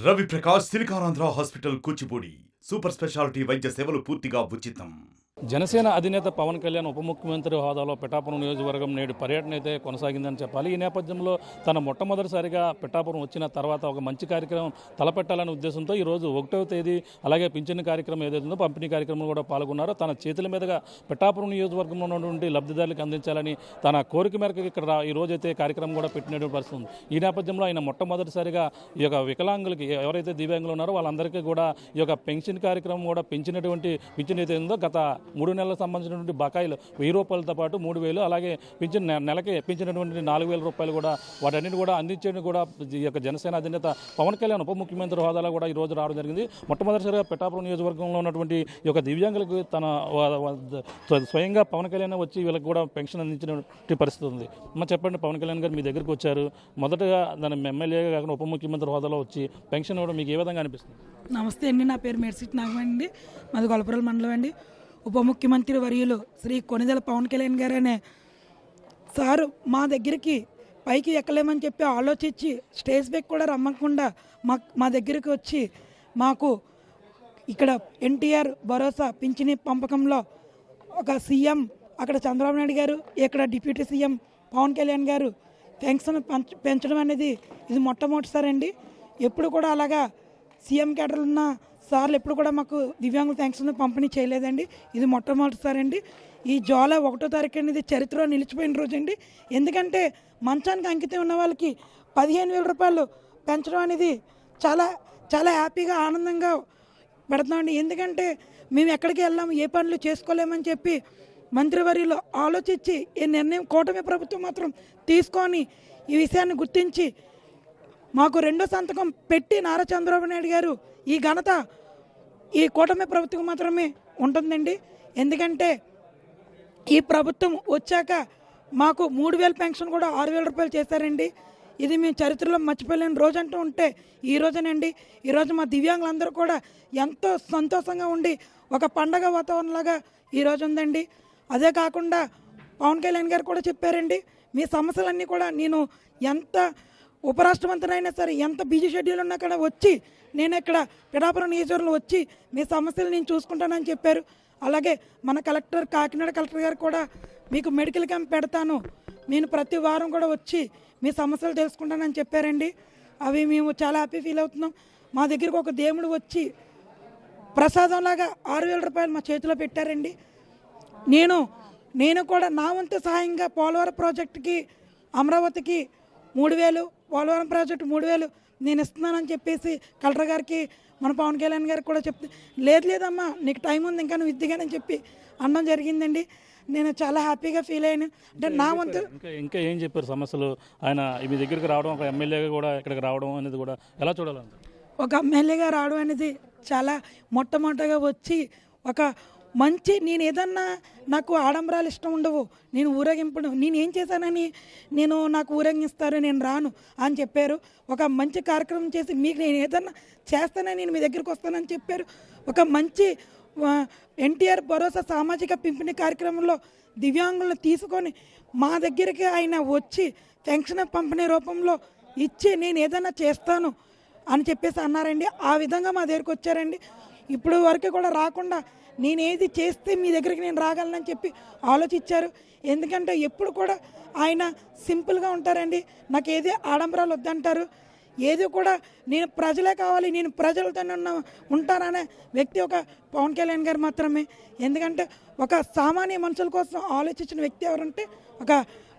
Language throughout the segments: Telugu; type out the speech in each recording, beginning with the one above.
Ravi Prakash Siliconandhra hospital Kuchipudi super speciality వైద్య సేవలు పూర్తిగా ఉచితం. జనసేన అధినేత పవన్ కళ్యాణ్ ఉప ముఖ్యమంత్రి హోదాలో పిఠాపురం నియోజకవర్గం నేడు పర్యటన అయితే కొనసాగిందని చెప్పాలి. ఈ నేపథ్యంలో తన మొట్టమొదటిసారిగా పిఠాపురం వచ్చిన తర్వాత ఒక మంచి కార్యక్రమం తలపెట్టాలనే ఉద్దేశంతో ఈరోజు 1వ తేదీ అలాగే పింఛను కార్యక్రమం ఏదైతుందో పంపిణీ కార్యక్రమంలో కూడా పాల్గొన్నారో తన చేతుల మీదుగా పిఠాపురం నియోజకవర్గంలో ఉన్నటువంటి లబ్ధిదారులకు అందించాలని తన కోరిక మేరకు ఇక్కడ ఈ రోజైతే కార్యక్రమం కూడా పెట్టినటువంటి పరిస్థితి ఉంది. ఈ నేపథ్యంలో ఆయన మొట్టమొదటిసారిగా ఈ యొక్క వికలాంగులకి ఎవరైతే దివ్యాంగులు ఉన్నారో వాళ్ళందరికీ కూడా ఈ యొక్క పెన్షన్ కార్యక్రమం కూడా పెంచినటువంటి పింఛన్ అయితే ఉందో గత 3 నెలలకు సంబంధించినటువంటి బకాయిలు 1000 రూపాయలతో పాటు 3000 అలాగే పింఛన్ నెలకి పెంచినటువంటి 4000 రూపాయలు కూడా వాటన్నిటి కూడా అందించేది కూడా ఈ యొక్క జనసేన అధినేత పవన్ కళ్యాణ్ ఉప ముఖ్యమంత్రి హోదాలో కూడా ఈ రోజు రావడం జరిగింది. మొట్టమొదటిసారిగా పిఠాపురం నియోజకవర్గంలో ఉన్నటువంటి ఈ యొక్క దివ్యాంగులకు తన స్వయంగా పవన్ కళ్యాణ్ వచ్చి వీళ్ళకి కూడా పెన్షన్ అందించినటువంటి పరిస్థితి ఉంది. చెప్పండి, పవన్ కళ్యాణ్ గారు మీ దగ్గరికి వచ్చారు, మొదటగా దాని ఎమ్మెల్యేగా కాకుండా ఉప ముఖ్యమంత్రి హోదాలో వచ్చి పెన్షన్ ఇవ్వడం మీకు ఏ విధంగా అనిపిస్తుంది? నమస్తే అండి, నా పేరు మేడ్సిట్ నాగమండి, మాది గొల్లపురం మండలం అండి. ఉప ముఖ్యమంత్రి వర్యులు శ్రీ కొణిదెల పవన్ కళ్యాణ్ గారనే సారు మా దగ్గరికి పైకి ఎక్కలేమని చెప్పి ఆలోచించి స్టేజ్ పైకి కూడా రమ్మకుండా మా దగ్గరికి వచ్చి మాకు ఇక్కడ ఎన్టీఆర్ భరోసా పింఛని పంపకంలో ఒక సీఎం అక్కడ చంద్రబాబు నాయుడు గారు, ఇక్కడ డిప్యూటీ సీఎం పవన్ కళ్యాణ్ గారు పెన్షన్ పెంచడం అనేది ఇది మొట్టమొదటిసారి అండి. ఎప్పుడు కూడా అలాగా సీఎం కేటర్లు ఉన్న సార్లు ఎప్పుడు కూడా మాకు దివ్యాంగుల పెన్షన్ పంపిణీ చేయలేదండి. ఇది మొట్టమొదటిసారి అండి. ఈ జూలై 1వ తారీఖు అనేది చరిత్రలో నిలిచిపోయిన రోజు అండి. ఎందుకంటే మంచానికి అంకితం ఉన్న వాళ్ళకి 15,000 రూపాయలు పెంచడం అనేది చాలా చాలా హ్యాపీగా ఆనందంగా పెడతామండి. ఎందుకంటే మేము ఎక్కడికి వెళ్ళాము, ఏ పనులు చేసుకోలేమని చెప్పి మంత్రివర్యులు ఆలోచించి ఈ నిర్ణయం కూటమి ప్రభుత్వం మాత్రం తీసుకొని ఈ విషయాన్ని గుర్తించి మాకు 2వ సంతకం పెట్టి నారా చంద్రబాబు నాయుడు గారు ఈ ఘనత ఈ కూటమి ప్రభుత్వం మాత్రమే ఉంటుందండి. ఎందుకంటే ఈ ప్రభుత్వం వచ్చాక మాకు 3,000 పెన్షన్ కూడా 6,000 రూపాయలు చేశారండి. ఇది మేము చరిత్రలో మర్చిపోలేని రోజు అంటూ ఉంటే ఈ రోజునండి. ఈరోజు మా దివ్యాంగులందరూ కూడా ఎంతో సంతోషంగా ఉండి ఒక పండగ వాతావరణంలాగా ఈరోజు ఉందండి. అదే కాకుండా పవన్ కళ్యాణ్ గారు కూడా చెప్పారండి, మీ సమస్యలన్నీ కూడా నేను ఎంత ఉపరాష్ట్రమంత్రినైనా సరే ఎంత బిజీ షెడ్యూల్ ఉన్నా కూడా వచ్చి నేను ఇక్కడ పిఠాపురం నియోజకవర్గంలో వచ్చి మీ సమస్యలు నేను చూసుకుంటానని చెప్పారు. అలాగే మన కలెక్టర్ కాకినాడ కలెక్టర్ గారు కూడా మీకు మెడికల్ క్యాంప్ పెడతాను, నేను ప్రతి వారం కూడా వచ్చి మీ సమస్యలు తెలుసుకుంటానని చెప్పారండి. అవి మేము చాలా హ్యాపీ ఫీల్ అవుతున్నాం. మా దగ్గరికి ఒక దేవుడు వచ్చి ప్రసాదంలాగా 6,000 రూపాయలు మా చేతిలో పెట్టారండి. నేను కూడా నా వంతు సహాయంగా పోలవరం ప్రాజెక్టుకి అమరావతికి 3,000, పోలవరం ప్రాజెక్టు 3,000 నేను ఇస్తున్నానని చెప్పేసి కలెక్టర్ గారికి మన పవన్ కళ్యాణ్ గారికి కూడా చెప్తే లేదమ్మా నీకు టైం ఉంది ఇంకా నువ్వు ఇద్దిగానని చెప్పి అనడం జరిగిందండి. నేను చాలా హ్యాపీగా ఫీల్ అయ్యాను. అంటే నా వంతు ఇంకా ఏం చెప్పారు సమస్యలు? ఆయన మీ దగ్గరికి రావడం, ఒక ఎమ్మెల్యేగా కూడా ఇక్కడికి రావడం అనేది కూడా ఎలా చూడాలంటే, ఒక ఎమ్మెల్యేగా రావడం అనేది చాలా మొట్టమొదటిగా వచ్చి ఒక మంచి నేను ఏదన్నా నాకు ఆడంబరాలు ఇష్టం ఉండవు, నేను ఊరేగింపుడు నేను ఏం చేశానని నాకు ఊరేగిస్తారు, నేను రాను అని చెప్పారు. ఒక మంచి కార్యక్రమం చేసి మీకు నేను ఏదన్నా చేస్తానని నేను మీ దగ్గరికి వస్తానని చెప్పారు. ఒక మంచి ఎన్టీఆర్ భరోసా సామాజిక పింఛను కార్యక్రమంలో దివ్యాంగులను తీసుకొని మా దగ్గరికి ఆయన వచ్చి పెన్షన్ పంపిణీ రూపంలో ఇచ్చి నేను ఏదైనా చేస్తాను అని చెప్పేసి అన్నారండి. ఆ విధంగా మా దగ్గరికి వచ్చారండి. ఇప్పుడు వరకు కూడా రాకుండా నేనేది చేస్తే మీ దగ్గరికి నేను రాగలనని చెప్పి ఆలోచించారు. ఎందుకంటే ఎప్పుడు కూడా ఆయన సింపుల్గా ఉంటారండి. నాకు ఏది ఆడంబరాలు వద్దంటారు. ఏది కూడా నేను ప్రజలే కావాలి, నేను ప్రజలతోనే ఉంటాననే వ్యక్తి ఒక పవన్ కళ్యాణ్ గారు మాత్రమే. ఎందుకంటే ఒక సామాన్య మనుషుల కోసం ఆలోచించిన వ్యక్తి ఎవరంటే ఒక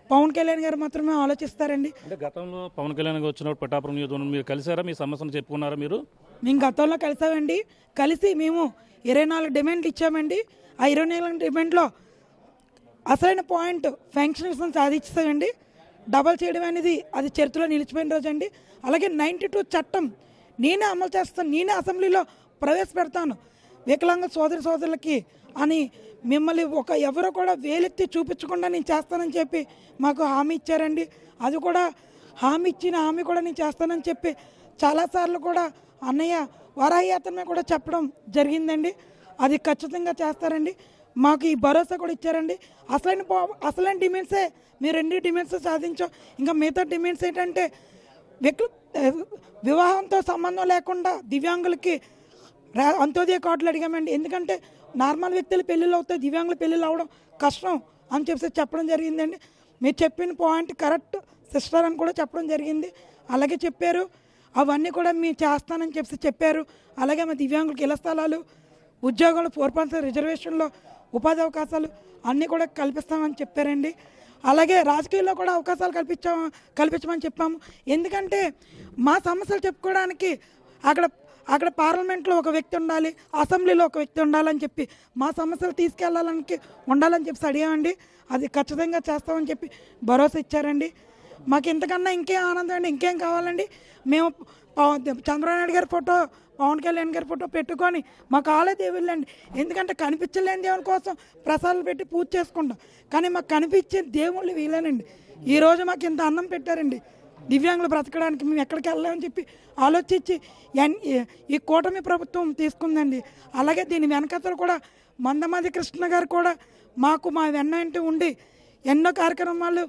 పవన్ కళ్యాణ్ గారు మాత్రమే ఆలోచిస్తారండి. అంటే గతంలో పవన్ కళ్యాణ్ గారు వచ్చినప్పుడు పిఠాపురం నియోజకవర్గం మీరు కలిసారా? మీ సమస్యను చెప్పుకున్నారా? మేము గతంలో కలిసామండి. కలిసి మేము 24 డిమాండ్లు ఇచ్చామండి. ఆ 24 డిమాండ్లో అసలైన పాయింట్ పెన్షన్ విషయం సాధించామండి. డబల్ చేయడం అనేది అది చరిత్రలో నిలిచిపోయిన రోజు అండి. అలాగే 92 చట్టం నేనే అమలు చేస్తాను, నేనే అసెంబ్లీలో ప్రవేశపెడతాను వికలాంగ సోదరులకి అని మిమ్మల్ని ఎవరో కూడా వేలెత్తి చూపించకుండా నేను చేస్తానని చెప్పి మాకు హామీ ఇచ్చారండి. అది కూడా ఇచ్చిన హామీ కూడా నేను చేస్తానని చెప్పి చాలాసార్లు కూడా అన్నయ్య వరాహయాత్ర కూడా చెప్పడం జరిగిందండి. అది ఖచ్చితంగా చేస్తారండి. మాకు ఈ భరోసా కూడా ఇచ్చారండి. అసలైన డిమాండ్సే మీరు 2 డిమాండ్స్ సాధించాం. ఇంకా మిగతా డిమాండ్స్ ఏంటంటే వివాహంతో సంబంధం లేకుండా దివ్యాంగులకి అంత్యోదయ కార్డులు అడిగామండి. ఎందుకంటే నార్మల్ వ్యక్తులు పెళ్ళిళ్ళు అవుతాయి, దివ్యాంగుల పెళ్ళిళ్ళు అవ్వడం కష్టం అని చెప్పడం జరిగిందండి. మీరు చెప్పిన పాయింట్ కరెక్ట్ సిస్టర్ అని కూడా చెప్పడం జరిగింది. అలాగే చెప్పారు అవన్నీ కూడా మీరు చేస్తానని చెప్పారు. అలాగే మా దివ్యాంగులకి ఇళ్ల స్థలాలు, ఉద్యోగాలు, 4% రిజర్వేషన్లో ఉపాధి అవకాశాలు అన్నీ కూడా కల్పిస్తామని చెప్పారండి. అలాగే రాజకీయాల్లో కూడా అవకాశాలు కల్పించమని చెప్పాము. ఎందుకంటే మా సమస్యలు చెప్పుకోవడానికి అక్కడ పార్లమెంట్లో ఒక వ్యక్తి ఉండాలి, అసెంబ్లీలో ఒక వ్యక్తి ఉండాలని చెప్పి మా సమస్యలు తీసుకెళ్లాలని ఉండాలని చెప్పి అడిగామండి. అది ఖచ్చితంగా చేస్తామని చెప్పి భరోసా ఇచ్చారండి. మాకు ఇంతకన్నా ఇంకేం ఆనందం అండి, ఇంకేం కావాలండి. మేము చంద్రబాబు నాయుడు గారి ఫోటో, పవన్ కళ్యాణ్ గారి ఫోటో పెట్టుకొని మాకు ఆలే దేవుళ్ళండి. ఎందుకంటే కనిపించలేని దేవుని కోసం ప్రసాదాలు పెట్టి పూజ చేసుకుంటాం, కానీ మాకు కనిపించే దేవుళ్ళు వీలేనండి. ఈరోజు మాకు ఇంత అన్నం పెట్టారండి దివ్యాంగులు బ్రతకడానికి. మేము ఎక్కడికి వెళ్ళామని చెప్పి ఆలోచించి ఈ కూటమి ప్రభుత్వం తీసుకుందండి. అలాగే దీని వెనకతలు కూడా మందమాది కృష్ణ గారు కూడా మా వెన్నంటి ఉండి ఎన్నో కార్యక్రమాలు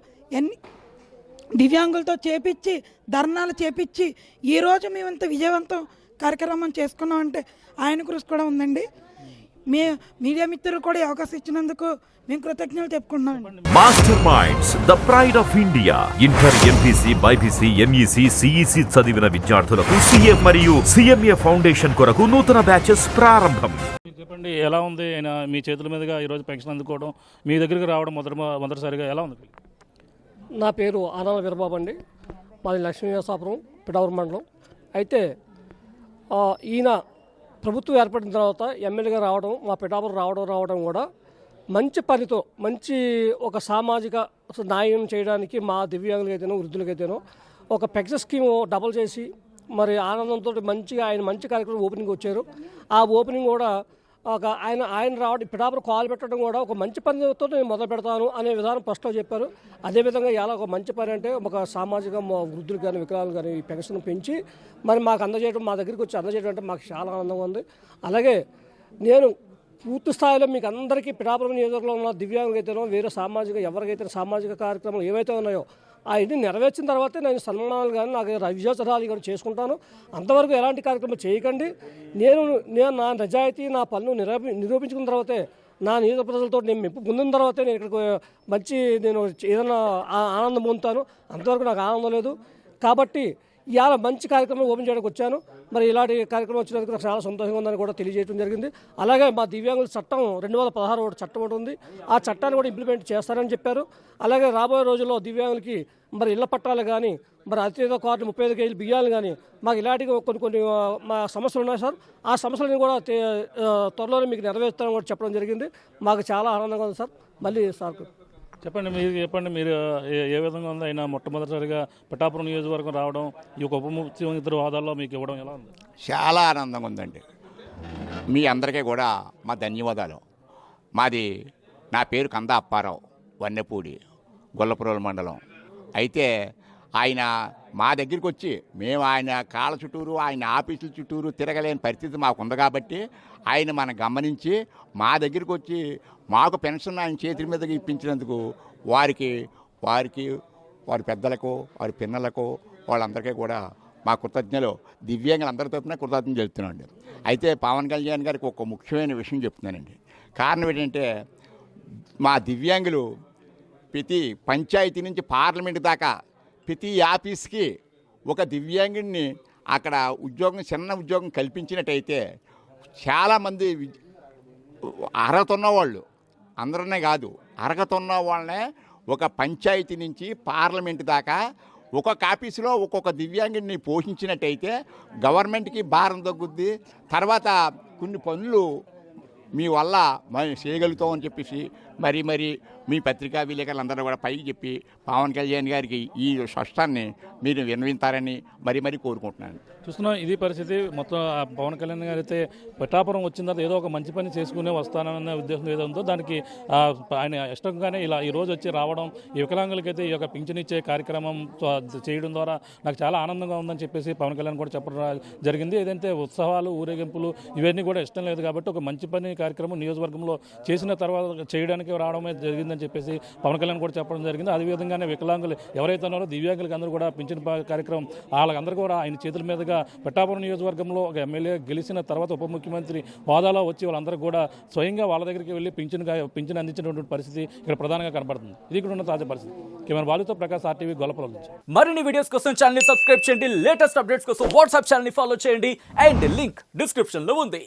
దివ్యాంగులతో చేపించి, ధర్నాలు చేపించి ఈరోజు మేము ఇంత విజయవంతం కార్యక్రమం చేసుకున్నామంటే ఆయన కృషి కూడా ఉందండి. మీడియా మిత్రులు కూడా ఈ అవకాశం ఇచ్చినందుకు మేము కృతజ్ఞతలు చెప్పుకుంటున్నాం. Master minds, the pride of India. Inter, MPC, BiPC, MEC, CEC చదివిన విద్యార్థులకు సిఏ మరియు సిఎంఏ ఫౌండేషన్ కొరకు నూతన బ్యాచెస్ ప్రారంభం. చెప్పండి, ఎలా ఉంది ఆయన మీ చేతుల మీదుగా ఈరోజు పెన్షన్ అందుకోవడం, మీ దగ్గరికి రావడం మొదటిసారిగా ఎలా ఉంది? నా పేరు ఆనాల వీరబాబు అండి. మాది లక్ష్మీనివాసాపురం, పిఠాపురం మండలం. అయితే ఈయన ప్రభుత్వం ఏర్పడిన తర్వాత ఎమ్మెల్యేగా రావడం, మా పిఠాపురం రావడం కూడా మంచి పనితో, మంచి ఒక సామాజిక న్యాయం చేయడానికి మా దివ్యాంగులకైతేనో, వృద్ధులకైతేనో ఒక పెన్షన్ స్కీమ్ డబుల్ చేసి మరి ఆనందంతో మంచిగా ఆయన మంచి కార్యక్రమం ఓపెనింగ్ వచ్చారు. ఆ ఓపెనింగ్ కూడా ఒక ఆయన రావడం, పిఠాపురం కాల్ పెట్టడం కూడా ఒక మంచి పనితో నేను మొదలు పెడతాను అనే విధానం ఫస్ట్లో చెప్పారు. అదేవిధంగా ఎలా ఒక మంచి పని అంటే ఒక సామాజిక వృద్ధులు కానీ, వికలాంగులు కానీ ఈ పెన్షన్ పెంచి మరి మాకు అందజేయడం, మా దగ్గరికి వచ్చి అందజేయడం అంటే మాకు చాలా ఆనందంగా ఉంది. అలాగే నేను పూర్తి స్థాయిలో మీకు అందరికీ పిఠాపురం నియోజకవర్గంలో ఉన్న దివ్యాంగులకైతేనో, వేరే ఎవరికైతే సామాజిక కార్యక్రమాలు ఏవైతే ఉన్నాయో అవన్నీ నెరవేర్చిన తర్వాతే నేను సన్మానాలు కానీ, నాకు విజయోత్సవాలు కానీ చేసుకుంటాను. అంతవరకు ఎలాంటి కార్యక్రమం చేయకండి. నేను నా నిజాయితీ, నా పనులు నిరూపించుకున్న తర్వాతే, నా నియోజక ప్రజలతో నేను మెప్పు పొందిన తర్వాతే నేను ఇక్కడికి నేను ఏదైనా ఆనందం పొందుతాను. అంతవరకు నాకు ఆనందం లేదు. కాబట్టి ఇవాళ మంచి కార్యక్రమం ఓపెన్ చేయడానికి వచ్చాను. మరి ఇలాంటి కార్యక్రమం వచ్చినందుకు నాకు చాలా సంతోషంగా ఉందని కూడా తెలియజేయడం జరిగింది. అలాగే మా దివ్యాంగుల చట్టం 2016 చట్టం ఒకటి ఉంది. ఆ చట్టాన్ని కూడా ఇంప్లిమెంట్ చేస్తారని చెప్పారు. అలాగే రాబోయే రోజుల్లో దివ్యాంగులకి మరి ఇళ్ల పట్టాలు కానీ, మరి అతిథి కార్డు 35 కేజీలు బియ్యాలు కానీ, మాకు ఇలాంటివి కొన్ని మా సమస్యలు ఉన్నాయి సార్. ఆ సమస్యలను కూడా త్వరలోనే మీకు నెరవేరుస్తారని కూడా చెప్పడం జరిగింది. మాకు చాలా ఆనందంగా ఉంది సార్. మళ్ళీ సార్ చెప్పండి మీరు ఏ విధంగా ఉంది? అయినా మొట్టమొదటిసారిగా పిఠాపురం నియోజకవర్గం రావడం, ఈ యొక్క ఉప ముఖ్యమంత్రి హోదాలో మీకు ఇవ్వడం ఎలా ఉంది? చాలా ఆనందంగా ఉందండి. మీ అందరికీ కూడా మా ధన్యవాదాలు. నా పేరు కంద అప్పారావు, వన్నెపూడి, గొల్లపురం మండలం. అయితే ఆయన మా దగ్గరికి వచ్చి మేము ఆయన కాళ్ళ చుట్టూరు, ఆయన ఆఫీసుల చుట్టూరు తిరగలేని పరిస్థితి మాకు ఉంది కాబట్టి ఆయన మనం గమనించి మా దగ్గరికి వచ్చి మాకు పెన్షన్ ఆయన చేతుల మీదకి ఇప్పించినందుకు వారి పెద్దలకు, వారి పిల్లలకు, వాళ్ళందరికీ కూడా మా కృతజ్ఞతలు, దివ్యాంగులందరి తరపున కృతజ్ఞతలు చెప్తున్నానండి. అయితే పవన్ కళ్యాణ్ గారికి ఒక ముఖ్యమైన విషయం చెప్తున్నానండి. కారణం ఏంటంటే మా దివ్యాంగులు ప్రతి పంచాయతీ నుంచి పార్లమెంట్ దాకా ప్రతి ఆఫీస్కి ఒక దివ్యాంగుడిని అక్కడ చిన్న ఉద్యోగం కల్పించినట్టయితే చాలామంది అర్హత ఉన్నవాళ్ళు, అందరనే కాదు, అర్హత ఉన్న వాళ్ళనే ఒక పంచాయతీ నుంచి పార్లమెంట్ దాకా ఒక్కొక్క ఆఫీసులో ఒక్కొక్క దివ్యాంగుడిని పోషించినట్టయితే గవర్నమెంట్కి భారం తగ్గుద్ది. తర్వాత కొన్ని పనులు మీ వల్ల మేము చేయగలుగుతామని చెప్పేసి మరి మీ పత్రికా విలేకరులందరూ కూడా పైకి చెప్పి పవన్ కళ్యాణ్ గారికి ఈ స్పష్టాన్ని మీరు విన్నవింతారని మరీ కోరుకుంటున్నాను. చూస్తున్నాం ఇది పరిస్థితి. మొత్తం పవన్ కళ్యాణ్ గారు అయితే పిఠాపురం వచ్చిన తర్వాత ఏదో ఒక మంచి పని చేసుకునే వస్తానన్న ఉద్దేశం ఏదో ఉందో దానికి ఆయన ఇష్టంగానే ఇలా ఈరోజు వచ్చి రావడం, ఈ వికలాంగులకైతే ఈ యొక్క పింఛన్ ఇచ్చే కార్యక్రమం చేయడం ద్వారా నాకు చాలా ఆనందంగా ఉందని చెప్పేసి పవన్ కళ్యాణ్ కూడా చెప్పడం జరిగింది. ఏదైతే ఉత్సవాలు, ఊరేగింపులు ఇవన్నీ కూడా ఇష్టం లేదు కాబట్టి ఒక మంచి పని కార్యక్రమం నియోజకవర్గంలో చేసిన తర్వాత చేయడానికి రావడమే జరిగిందని చెప్పేసి పవన్ కళ్యాణ్ కూడా చెప్పడం జరిగింది. అదేవిధంగానే వికలాంగులు ఎవరైతే ఉన్నారో దివ్యాంగులకు అందరూ కూడా పింఛన్ కార్యక్రమం వాళ్ళందరూ కూడా ఆయన చేతుల మీదుగా పిఠాపురం నియోజకవర్గంలో ఒక ఎమ్మెల్యే గెలిచిన తర్వాత ఉప ముఖ్యమంత్రి హోదాలో వచ్చి వాళ్ళందరూ కూడా స్వయంగా వాళ్ళ దగ్గరికి వెళ్ళి పింఛన్ అందించినటువంటి పరిస్థితి ఇక్కడ ప్రధానంగా కనబడుతుంది. ఇది ఇక్కడ ఉన్న తాజా పరిస్థితి. కెమెరా బాలుతో ప్రకాష్, RTV గొల్లపురం నుంచి. మరిన్ని వీడియోస్ కోసం ఛానల్ ని సబ్స్క్రైబ్ చేయండి. లేటెస్ట్ అప్డేట్స్ కోసం వాట్సాప్ ఛానల్ ని ఫాలో చేయండి. అండ్ లింక్ డిస్క్రిప్షన్ లో ఉంది.